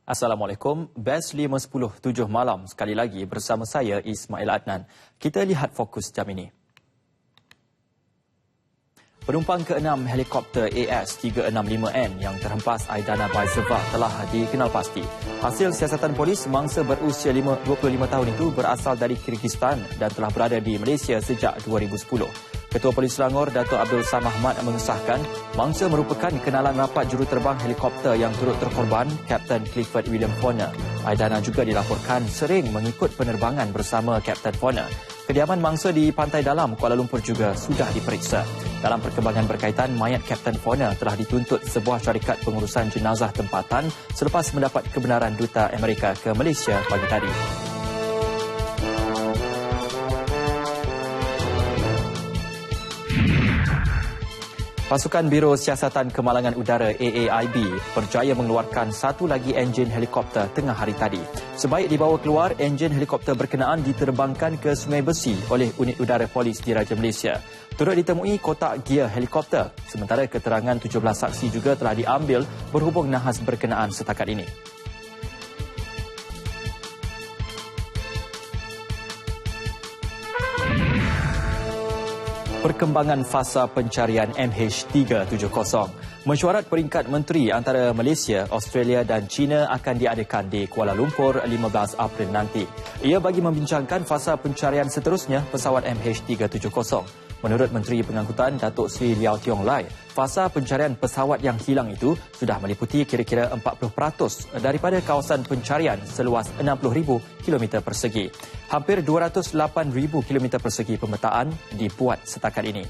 Assalamualaikum, Best 5.10 malam sekali lagi bersama saya Ismail Adnan. Kita lihat fokus jam ini. Penumpang ke-6 helikopter AS365N yang terhempas Aidana Baizeva telah dikenal pasti. Hasil siasatan polis, mangsa berusia 25 tahun itu berasal dari Kyrgyzstan dan telah berada di Malaysia sejak 2010. Ketua Polis Selangor, Dato' Abdul Samad Ahmad mengesahkan mangsa merupakan kenalan rapat juruterbang helikopter yang turut terkorban, Kapten Clifford William Foner. Aidana juga dilaporkan sering mengikut penerbangan bersama Kapten Foner. Kediaman mangsa di Pantai Dalam, Kuala Lumpur juga sudah diperiksa. Dalam perkembangan berkaitan, mayat Kapten Foner telah dituntut sebuah syarikat pengurusan jenazah tempatan selepas mendapat kebenaran Duta Amerika ke Malaysia pagi tadi. Pasukan Biro Siasatan Kemalangan Udara AAIB berjaya mengeluarkan satu lagi enjin helikopter tengah hari tadi. Sebaik dibawa keluar, enjin helikopter berkenaan diterbangkan ke Sungai Besi oleh Unit Udara Polis Diraja Malaysia. Turut ditemui kotak gear helikopter, sementara keterangan 17 saksi juga telah diambil berhubung nahas berkenaan setakat ini. Perkembangan fasa pencarian MH370. Mesyuarat peringkat menteri antara Malaysia, Australia dan China akan diadakan di Kuala Lumpur 15 April nanti. Ia bagi membincangkan fasa pencarian seterusnya pesawat MH370. Menurut Menteri Pengangkutan Datuk Seri Liao Tiong Lai, fasa pencarian pesawat yang hilang itu sudah meliputi kira-kira 40% daripada kawasan pencarian seluas 60,000 km persegi. Hampir 208,000 km persegi pemetaan dibuat setakat ini.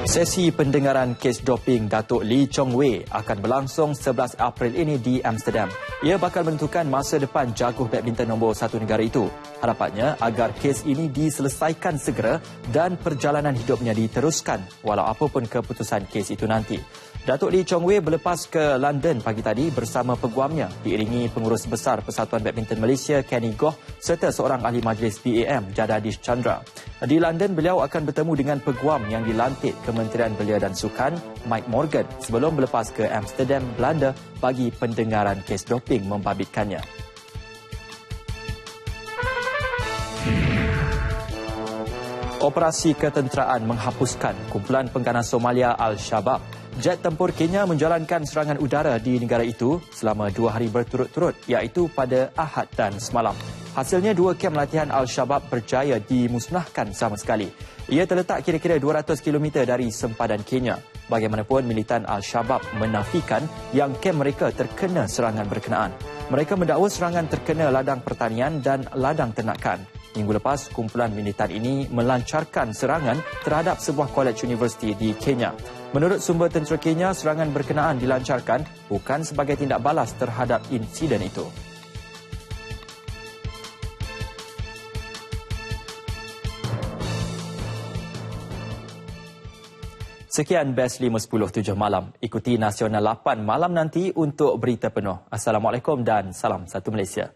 Sesi pendengaran kes doping Datuk Lee Chong Wei akan berlangsung 11 April ini di Amsterdam. Ia bakal menentukan masa depan jaguh badminton nombor 1 negara itu. Harapannya agar kes ini diselesaikan segera dan perjalanan hidupnya diteruskan walau apapun keputusan kes itu nanti. Datuk Lee Chong Wei berlepas ke London pagi tadi bersama peguamnya diiringi pengurus besar Persatuan Badminton Malaysia Kenny Goh serta seorang ahli majlis BAM Jagadish Chandra. Di London, beliau akan bertemu dengan peguam yang dilantik Kementerian Belia dan Sukan, Mike Morgan, sebelum berlepas ke Amsterdam, Belanda bagi pendengaran kes doping membabitkannya. Operasi ketenteraan menghapuskan kumpulan pengganas Somalia Al-Shabaab. Jet tempur Kenya menjalankan serangan udara di negara itu selama 2 hari berturut-turut, iaitu pada Ahad dan semalam. Hasilnya 2 kem latihan Al-Shabaab berjaya dimusnahkan sama sekali. Ia terletak kira-kira 200 km dari sempadan Kenya. Bagaimanapun, militan Al-Shabaab menafikan yang kem mereka terkena serangan berkenaan. Mereka mendakwa serangan terkena ladang pertanian dan ladang ternakan. Minggu lepas, kumpulan militan ini melancarkan serangan terhadap sebuah college universiti di Kenya. Menurut sumber tentera Kenya, serangan berkenaan dilancarkan bukan sebagai tindak balas terhadap insiden itu. Sekian Best 5.10 malam. Ikuti Nasional 8 malam nanti untuk berita penuh. Assalamualaikum dan salam satu Malaysia.